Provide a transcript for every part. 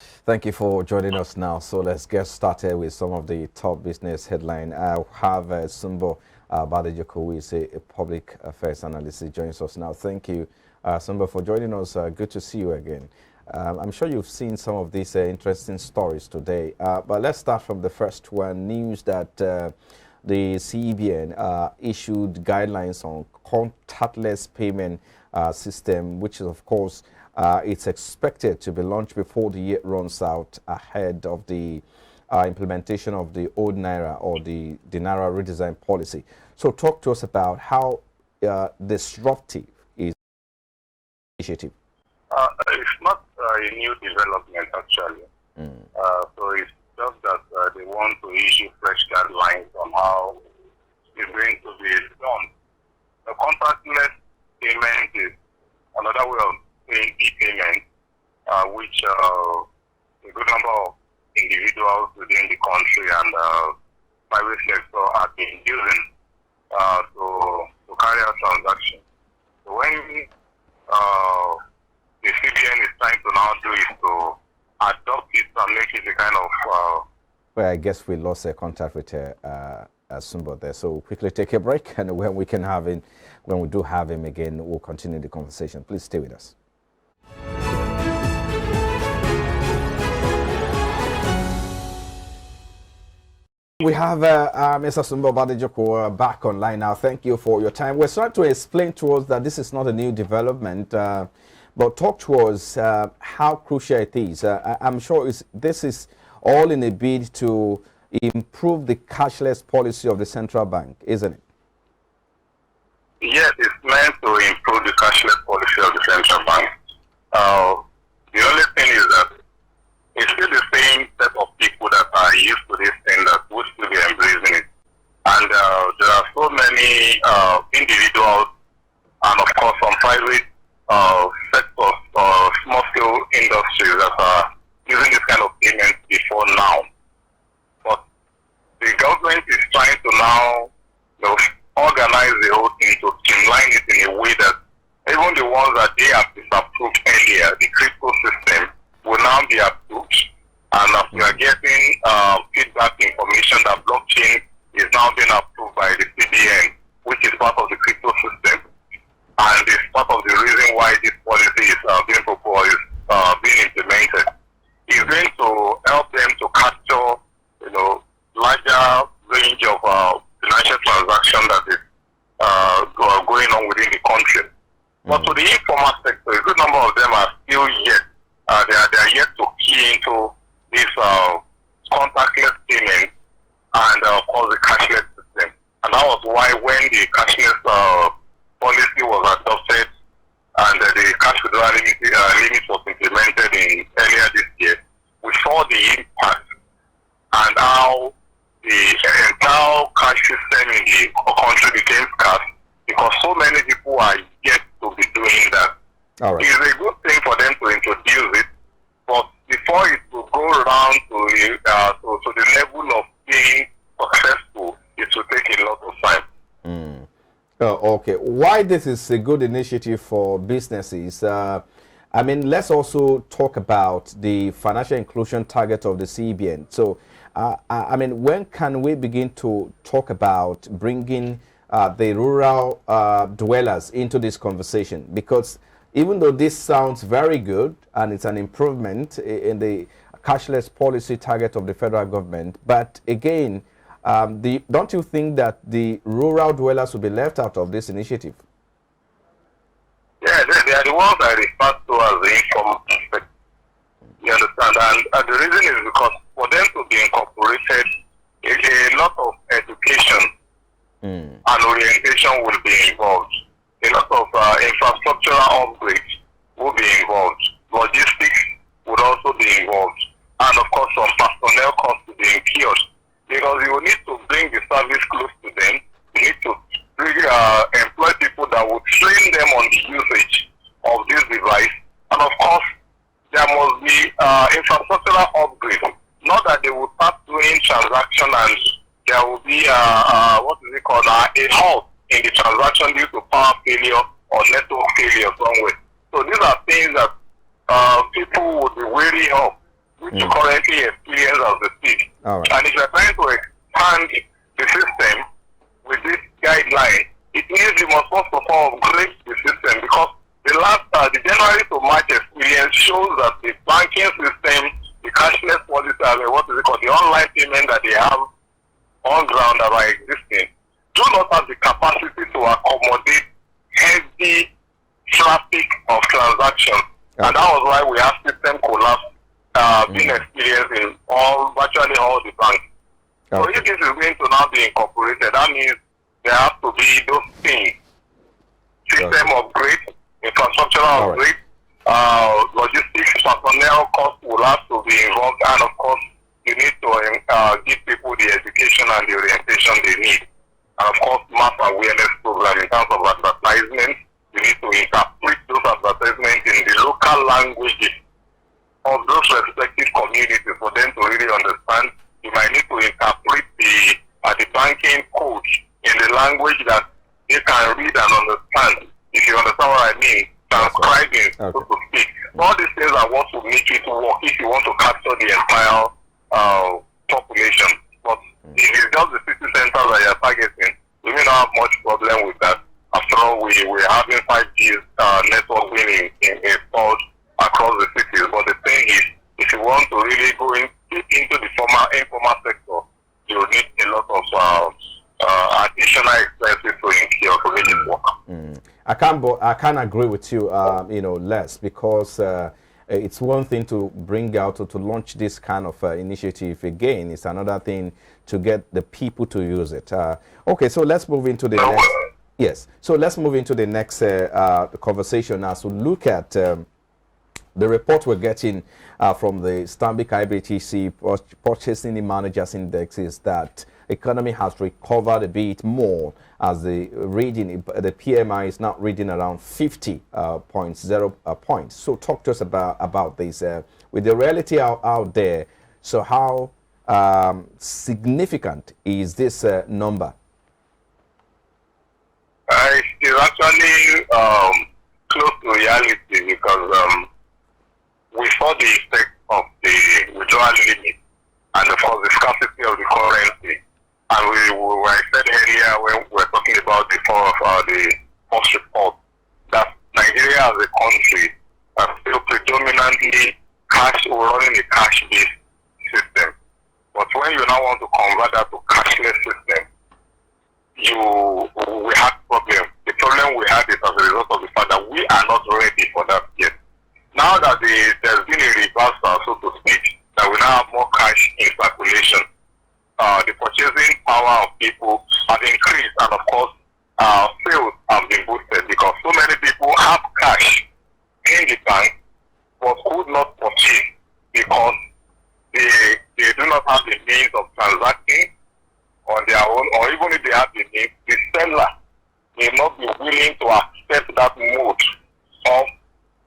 Thank you for joining us now. So let's get started with some of the top business headline. I have Sumbo Badejoko, who is a public affairs analyst. He joins us now. Thank you, Sumbo, for joining us. Good to see you again. I'm sure you've seen some of these interesting stories today, but let's start from the first one. News that the CBN issued guidelines on contactless payment system, which is, of course, it's expected to be launched before the year runs out, ahead of the implementation of the old Naira, or the Naira redesign policy. So talk to us about how disruptive is the initiative. It's not a new development, actually. So it's just that they want to issue fresh guidelines on how it's going to be done. The contactless payment is another way of paying e-payment, which a good number of individuals within the country and private sector have been using to carry out transactions. So when the CBN is trying to now do is to adopt it and make it a kind of... Well, I guess we lost a contact with Sumbo there. So quickly take a break, and when we can have him, when we do have him again, we'll continue the conversation. Please stay with us. We have Mr. Sumbo Badejoko back online now. Thank you for your time. We're trying to explain to us that this is not a new development, but talk to us how crucial it is. I'm sure this is all in a bid to improve the cashless policy of the central bank, isn't it? Yes, it's meant to improve the cashless policy of the central bank. The only thing is that it's still the same set of people that are used to this thing that would still be embracing it. And there are so many individuals and, of course, some private sectors or small-scale industries that are using this kind of payment before now. But the government is trying to now organize the whole thing to streamline it in a way that even the ones that they have disapproved earlier, the crypto system, will now be approved. And we are getting feedback information that blockchain is now being approved by the CBN, which is part of the crypto system. And it's part of the reason why this policy is being proposed, being implemented. It's going to help them to capture, larger range of financial transactions that is going on within the country. But to the informal sector, a good number of them are still yet, they are yet to key into this contactless payment and, of course, the cashless system. And that was why when the cashless policy was adopted and the cash withdrawal limit was implemented in earlier this year, we saw the impact and how the entire cash system in the country became scarce, because so many people are yet to be doing that. All right. It's a good thing for them to introduce it, but before it will go around to the level of being successful, it will take a lot of time. Oh, okay. Why this is a good initiative for businesses? Let's also talk about the financial inclusion target of the CBN. So, when can we begin to talk about bringing the rural dwellers into this conversation? Because even though this sounds very good and it's an improvement in the cashless policy target of the federal government, but again, don't you think that the rural dwellers will be left out of this initiative? Yeah, they are the ones I refer to as the informal aspect. You understand? And the reason is because for them to be incorporated, a lot of education and orientation will be involved. A lot of infrastructural upgrades will be involved. Logistics would also be involved. And of course, some personnel costs will be incurred. Because you will need to bring the service close to them. You need to employ people that will train them on the usage of this device. And of course, there must be infrastructural upgrades. Not that they will start doing transaction and there will be a halt in the transaction due to power failure or network failure somewhere. So these are things that people would be wary of which you currently experience as the speak. All right. And if you're trying to expand the system with this guideline, it means you must first of all upgrade the system, because the January to March experience shows that the banking system, the cashless policy, the online payment that they have on ground that are existing, do not have the capacity to accommodate heavy traffic of transactions. Okay. And that was why we have system collapse being experienced in virtually all the banks. Okay. So if this is going to now be incorporated, that means there have to be those things: system upgrade, infrastructural upgrade, logistics, personnel costs will have to be involved, and of course, you need to give people the education and the orientation they need. And of course, mass awareness program in terms of advertisement. You need to interpret those advertisements in the local languages of those respective communities for them to really understand. You might need to interpret the banking code in the language that they can read and understand. If you understand what I mean, transcribing, so to speak. All these things are what will make it work if you want to capture the entire population. But if it's just the city centers that you're targeting, we may not have much problem with that. After all, we're having 5G network being installed across the cities. But the thing is, if you want to really go deep into the informal sector, you need a lot of additional expenses to incur to make it work. I can't agree with you, Les, because it's one thing to bring out or to launch this kind of initiative again. It's another thing to get the people to use it. Okay, so let's move into the next. Yes, so let's move into the next conversation as we look at the report we're getting from the Stanbic IBTC Purchasing Managers Index is that economy has recovered a bit more, as the reading, the PMI is now reading around 50.0 points. So talk to us about this. With the reality out there, so how significant is this number? It's actually close to reality, because we saw the effect of the withdrawal limit and of course the scarcity of the currency. And I said earlier when we were talking about the first report, that Nigeria as a country is still predominantly running a cash-based system. But when you now want to convert that to cashless system, we had problems. The problem we had is as a result of the fact that we are not ready for that yet. Now that there's been a reversal, so to speak, that we now have more cash in circulation, the purchasing power of people has increased, and of course, sales have been boosted, because so many people have cash in the bank but could not purchase because they do not have the means of transacting on their own, or even if they have the means, the seller may not be willing to accept that mode of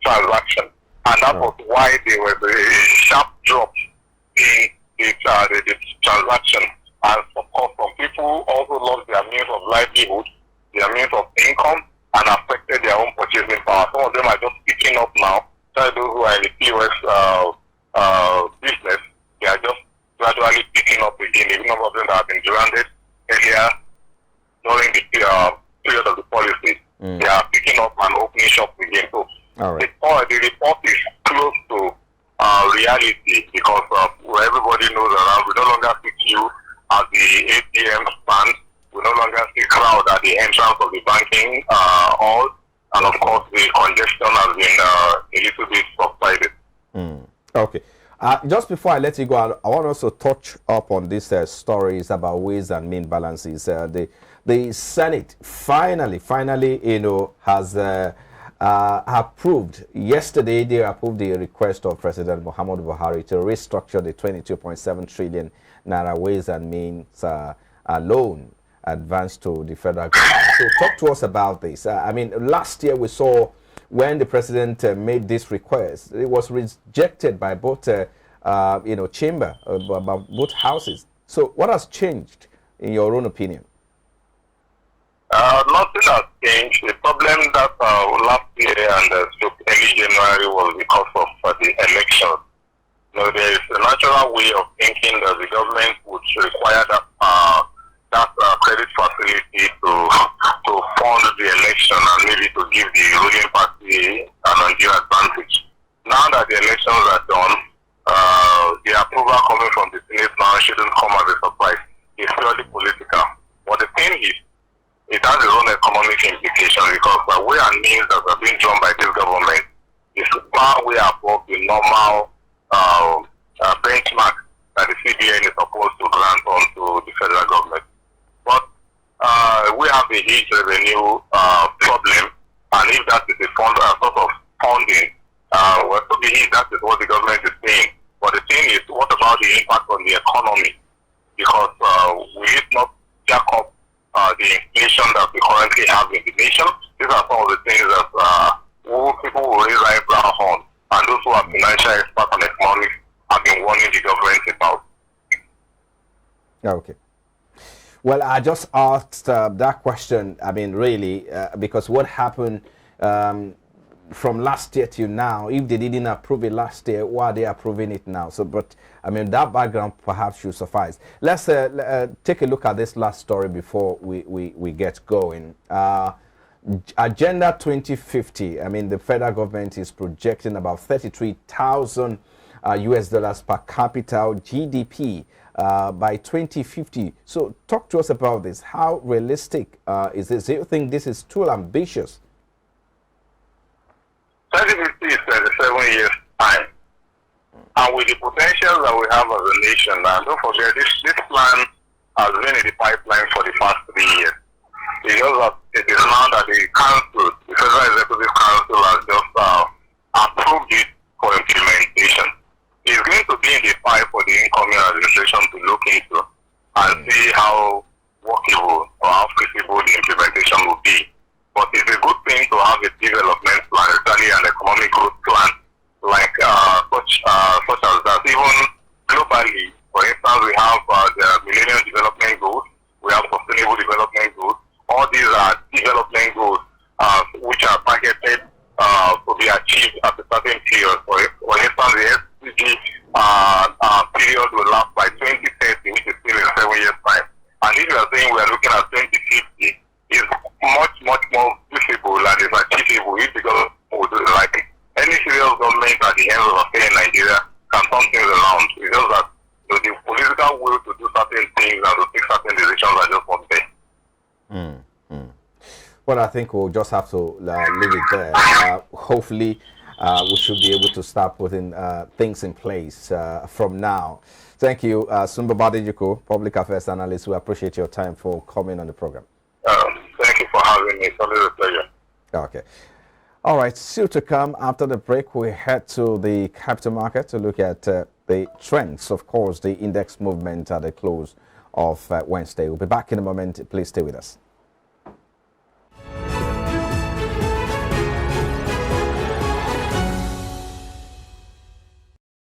transaction. And that was why there was a sharp drop in the transaction. And of course, some people also lost their means of livelihood, their means of income, and affected their own purchasing power. Some of them are just picking up now. Those who are in the POS business, they are just gradually picking up again. Even some of them that have been grounded earlier during the period of the policy, they are picking up and opening shop again. So the report is close to reality, because everybody knows around. We no longer see queue at the ATM stand. We no longer see crowd at the entrance of the banking hall. And of course, the congestion has been a little bit subsided. Okay. Just before I let you go, I want also touch up on these stories about ways and mean balances. The Senate finally, has approved. Yesterday, they approved the request of President Muhammadu Buhari to restructure the 22.7 trillion naira ways and means loan advance to the federal government. So talk to us about this. I mean, last year we saw when the president made this request, it was rejected by both chamber, by both houses. So what has changed in your own opinion? Nothing has changed. The problem that last year and early January was because of the election. There is a natural way of thinking that the government would require that credit facility to fund the election and maybe to give the ruling party an undue advantage. Now that the elections are done, the approval coming from the Senate now shouldn't come as a surprise. It's purely political. But the thing is, it has its own economic implications because the way and means that are being drawn by this government is far way above the normal benchmark that the CBN is supposed to grant onto the federal government. But we have a huge revenue problem, and if that is a sort of funding, well, to be that is what the government is saying. But the thing is, what about the impact on the economy? Because we need not jack up the inflation that we currently have in the nation. These are some of the things that people will raise eyebrow on, and those who are financial experts and economics have been warning the government about. Okay. Well, I just asked that question, I mean, really, because what happened from last year till now, if they didn't approve it last year, why are they approving it now? So, but, I mean, that background perhaps should suffice. Let's take a look at this last story before we get going. Agenda 2050, I mean, the federal government is projecting about 33,000 US dollars per capita GDP by 2050. So talk to us about this. How realistic is this? Do you think this is too ambitious? 2050 is 27 years time. And with the potential that we have as a nation, and don't forget, this plan has been in the pipeline for the past 3 years. It is now that the council, the Federal Executive Council, has just approved it for implementation. It's going to be in the pipe for the incoming administration to look into and see how workable or how feasible the implementation will be. But it's a good thing to have a development plan, especially an economic growth plan, like such as that. Even globally, for instance, we have the Millennium Development Goals, we have Sustainable Development Goals. All these are development goals which are targeted to be achieved at a certain period. For instance, the SDG period will last by 2030, which is still in 7 years' time. And if you are saying we are looking at 2050, it's much more feasible and is achievable if the government would do it. Like any serious government at the end of the day in Nigeria can turn things around. It's just that the political will to do certain things and to take certain decisions are just not there. Well, I think we'll just have to leave it there. Hopefully, we should be able to start putting things in place from now. Thank you, Sumba Badejiko, Public Affairs Analyst. We appreciate your time for coming on the program. Thank you for having me. It's always a pleasure. Okay. All right. Still to come after the break, we head to the capital market to look at the trends. Of course, the index movement at the close of Wednesday. We'll be back in a moment. Please stay with us.